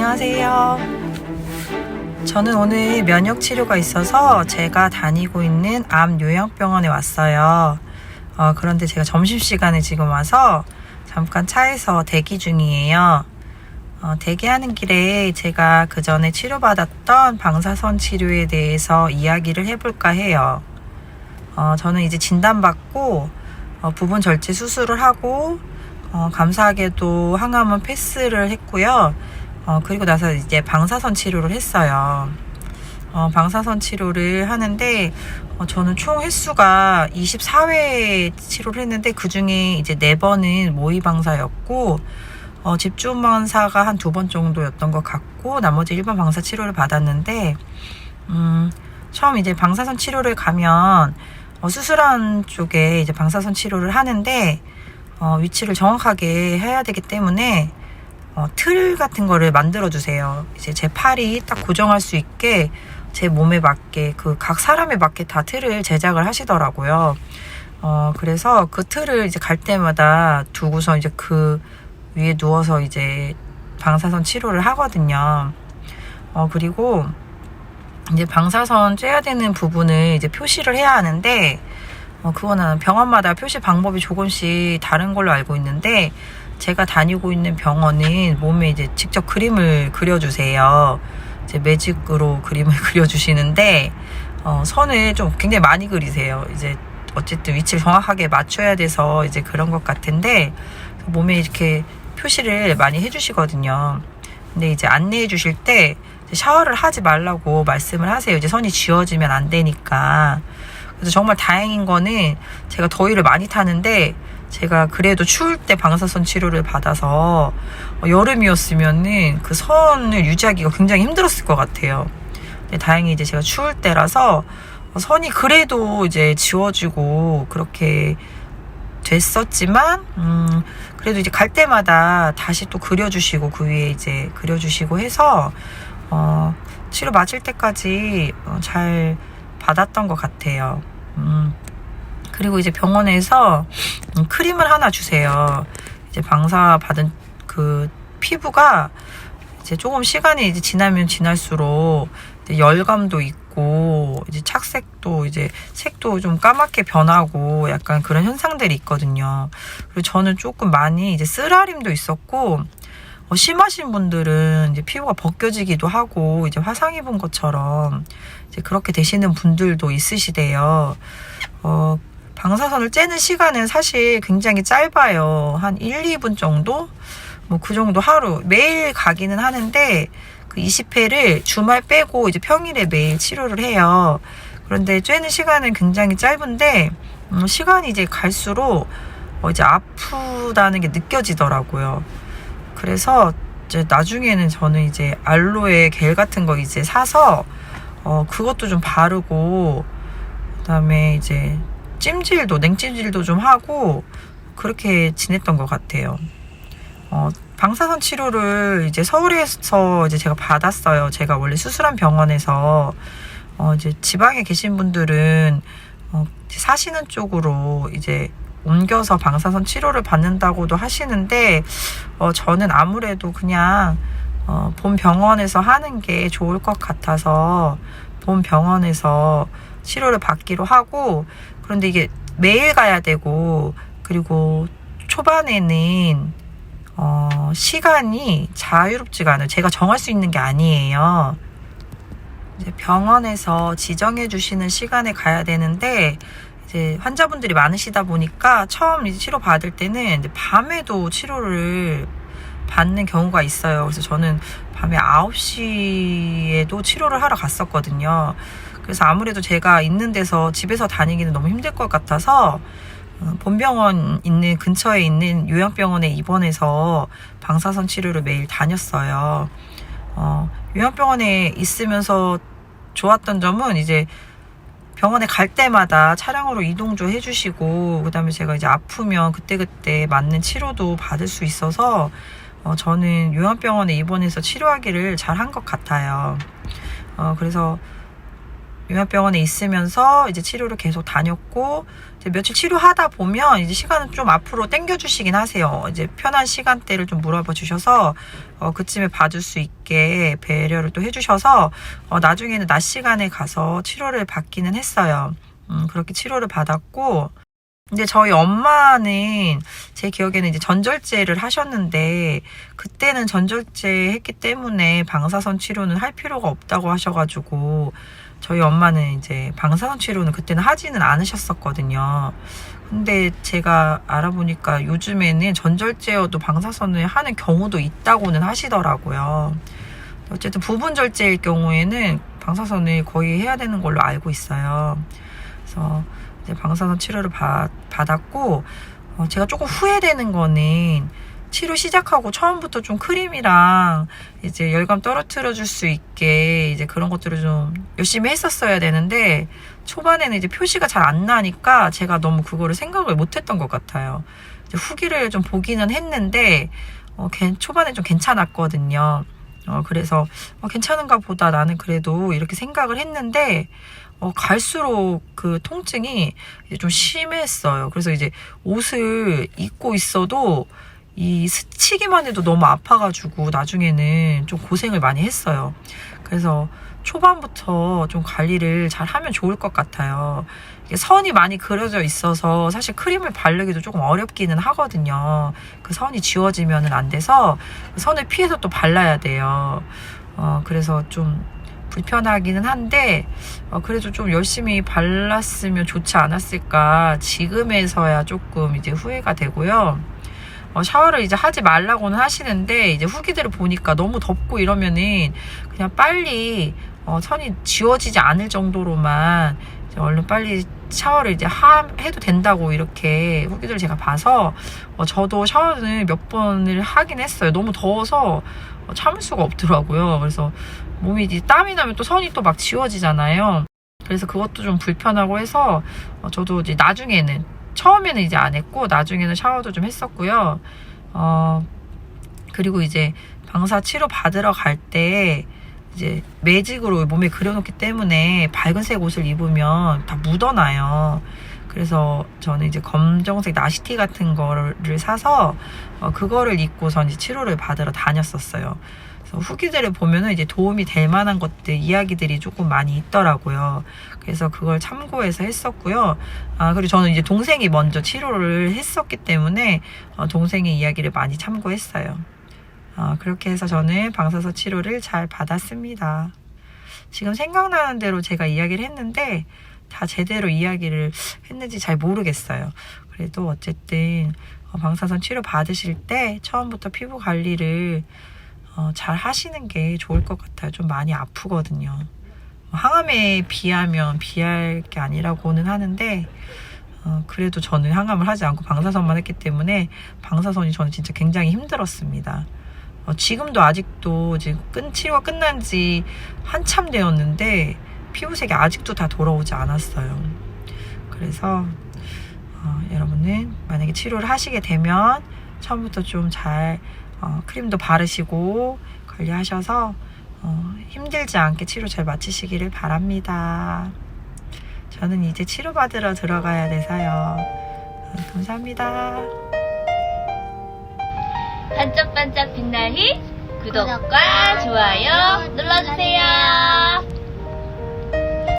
안녕하세요. 저는 오늘 면역 치료가 있어서 제가 다니고 있는 암 요양병원에 왔어요. 그런데 제가 점심시간에 지금 와서 잠깐 차에서 대기 중이에요. 대기하는 길에 제가 그 전에 치료받았던 방사선 치료에 대해서 이야기를 해볼까 해요. 저는 이제 진단받고 부분 절제 수술을 하고 감사하게도 항암은 패스를 했고요. 그리고 나서 이제 방사선 치료를 했어요. 방사선 치료를 하는데 저는 총 횟수가 24회 치료를 했는데 그 중에 이제 4번은 모의방사였고 집중방사가 한 2번 정도였던 것 같고 나머지 일반 방사 치료를 받았는데 처음 이제 방사선 치료를 가면 수술한 쪽에 이제 방사선 치료를 하는데 위치를 정확하게 해야 되기 때문에 틀 같은 거를 만들어 주세요. 이제 제 팔이 딱 고정할 수 있게 제 몸에 맞게 각 사람에 맞게 다 틀을 제작을 하시더라고요. 그래서 그 틀을 이제 갈 때마다 두고서 이제 그 위에 누워서 이제 방사선 치료를 하거든요. 그리고 이제 방사선 쬐야 되는 부분을 이제 표시를 해야 하는데 그거는 병원마다 표시 방법이 조금씩 다른 걸로 알고 있는데 제가 다니고 있는 병원은 몸에 이제 직접 그림을 그려주세요. 이제 매직으로 그림을 그려주시는데 선을 좀 굉장히 많이 그리세요. 이제 어쨌든 위치를 정확하게 맞춰야 돼서 이제 그런 것 같은데 몸에 이렇게 표시를 많이 해주시거든요. 근데 이제 안내해 주실 때 샤워를 하지 말라고 말씀을 하세요. 이제 선이 지워지면 안 되니까. 그래서 정말 다행인 거는 제가 더위를 많이 타는데 제가 그래도 추울 때 방사선 치료를 받아서 여름이었으면은 그 선을 유지하기가 굉장히 힘들었을 것 같아요. 근데 다행히 이제 제가 추울 때라서 선이 그래도 이제 지워지고 그렇게 됐었지만 그래도 이제 갈 때마다 다시 또 그려주시고 그 위에 이제 그려주시고 해서 치료 마칠 때까지 잘 받았던 것 같아요. 그리고 이제 병원에서 크림을 하나 주세요. 이제 방사 받은 그 피부가 이제 조금 시간이 이제 지나면 지날수록 이제 열감도 있고 이제 착색도 이제 색도 좀 까맣게 변하고 약간 그런 현상들이 있거든요. 그리고 저는 조금 많이 이제 쓰라림도 있었고 심하신 분들은 이제 피부가 벗겨지기도 하고 이제 화상 입은 것처럼 이제 그렇게 되시는 분들도 있으시대요. 방사선을 쬐는 시간은 사실 굉장히 짧아요. 한 1, 2분 정도? 그 정도 하루. 매일 가기는 하는데 그 20회를 주말 빼고 이제 평일에 매일 치료를 해요. 그런데 쬐는 시간은 굉장히 짧은데 시간이 이제 갈수록 이제 아프다는 게 느껴지더라고요. 그래서 이제 나중에는 저는 이제 알로에 겔 같은 거 이제 사서 그것도 좀 바르고 그다음에 이제 냉찜질도 좀 하고 그렇게 지냈던 것 같아요. 방사선 치료를 이제 서울에서 이제 제가 받았어요. 제가 원래 수술한 병원에서 이제 지방에 계신 분들은 사시는 쪽으로 이제 옮겨서 방사선 치료를 받는다고도 하시는데 저는 아무래도 그냥 본 병원에서 하는 게 좋을 것 같아서 본 병원에서 치료를 받기로 하고 그런데 이게 매일 가야 되고 그리고 초반에는 시간이 자유롭지가 않아요. 제가 정할 수 있는 게 아니에요. 이제 병원에서 지정해 주시는 시간에 가야 되는데 이제 환자분들이 많으시다 보니까 처음 이제 치료 받을 때는 이제 밤에도 치료를 받는 경우가 있어요. 그래서 저는 밤에 9시에도 치료를 하러 갔었거든요. 그래서 아무래도 제가 있는 데서 집에서 다니기는 너무 힘들 것 같아서 본병원 있는 근처에 있는 요양병원에 입원해서 방사선 치료를 매일 다녔어요. 요양병원에 있으면서 좋았던 점은 이제 병원에 갈 때마다 차량으로 이동도 해주시고 그다음에 제가 이제 아프면 그때그때 맞는 치료도 받을 수 있어서 저는 요양병원에 입원해서 치료하기를 잘 한 것 같아요. 그래서 요양병원에 있으면서 이제 치료를 계속 다녔고, 이제 며칠 치료하다 보면 이제 시간을 좀 앞으로 당겨주시긴 하세요. 이제 편한 시간대를 좀 물어봐 주셔서 그쯤에 봐줄 수 있게 배려를 또 해주셔서 나중에는 낮 시간에 가서 치료를 받기는 했어요. 그렇게 치료를 받았고, 근데 저희 엄마는 제 기억에는 이제 전절제를 하셨는데, 그때는 전절제 했기 때문에 방사선 치료는 할 필요가 없다고 하셔가지고, 저희 엄마는 이제 방사선 치료는 그때는 하지는 않으셨었거든요. 근데 제가 알아보니까 요즘에는 전절제여도 방사선을 하는 경우도 있다고는 하시더라고요. 어쨌든 부분절제일 경우에는 방사선을 거의 해야 되는 걸로 알고 있어요. 그래서 이제 방사선 치료를 받았고, 제가 조금 후회되는 거는 치료 시작하고 처음부터 좀 크림이랑 이제 열감 떨어뜨려 줄 수 있게 이제 그런 것들을 좀 열심히 했었어야 되는데, 초반에는 이제 표시가 잘 안 나니까 제가 너무 그거를 생각을 못 했던 것 같아요. 이제 후기를 좀 보기는 했는데, 초반에 좀 괜찮았거든요. 그래서 괜찮은가 보다 나는 그래도 이렇게 생각을 했는데, 갈수록 그 통증이 이제 좀 심했어요. 그래서 이제 옷을 입고 있어도 이 스치기만 해도 너무 아파가지고 나중에는 좀 고생을 많이 했어요. 그래서 초반부터 좀 관리를 잘 하면 좋을 것 같아요. 이게 선이 많이 그려져 있어서 사실 크림을 바르기도 조금 어렵기는 하거든요. 그 선이 지워지면은 안 돼서 그 선을 피해서 또 발라야 돼요. 그래서 좀 불편하기는 한데, 그래도 좀 열심히 발랐으면 좋지 않았을까 지금에서야 조금 이제 후회가 되고요. 샤워를 이제 하지 말라고는 하시는데, 이제 후기들을 보니까 너무 덥고 이러면은 그냥 빨리 선이 지워지지 않을 정도로만 이제 얼른 빨리 샤워를 이제 해도 된다고 이렇게 후기들을 제가 봐서 저도 샤워를 몇 번을 하긴 했어요. 너무 더워서 참을 수가 없더라고요. 그래서 몸이 이제 땀이 나면 또 선이 또 막 지워지잖아요. 그래서 그것도 좀 불편하고 해서 저도 이제 나중에는, 처음에는 이제 안 했고 나중에는 샤워도 좀 했었고요. 그리고 이제 방사 치료 받으러 갈 때 이제 매직으로 몸에 그려놓기 때문에 밝은색 옷을 입으면 다 묻어나요. 그래서 저는 이제 검정색 나시티 같은 거를 사서 그거를 입고선 이제 치료를 받으러 다녔었어요. 그래서 후기들을 보면은 이제 도움이 될 만한 것들, 이야기들이 조금 많이 있더라고요. 그래서 그걸 참고해서 했었고요. 그리고 저는 이제 동생이 먼저 치료를 했었기 때문에 동생의 이야기를 많이 참고했어요. 그렇게 해서 저는 방사선 치료를 잘 받았습니다. 지금 생각나는 대로 제가 이야기를 했는데 다 제대로 이야기를 했는지 잘 모르겠어요. 그래도 어쨌든 방사선 치료 받으실 때 처음부터 피부 관리를 잘 하시는 게 좋을 것 같아요. 좀 많이 아프거든요. 항암에 비하면 비할 게 아니라고는 하는데, 그래도 저는 항암을 하지 않고 방사선만 했기 때문에 방사선이 저는 진짜 굉장히 힘들었습니다. 지금도 아직도 지금 치료가 끝난 지 한참 되었는데 피부색이 아직도 다 돌아오지 않았어요. 그래서 여러분은 만약에 치료를 하시게 되면 처음부터 좀 잘 크림도 바르시고 관리하셔서 힘들지 않게 치료 잘 마치시기를 바랍니다. 저는 이제 치료받으러 들어가야 돼서요. 감사합니다. 반짝반짝 빛나희 구독과 좋아요 눌러주세요.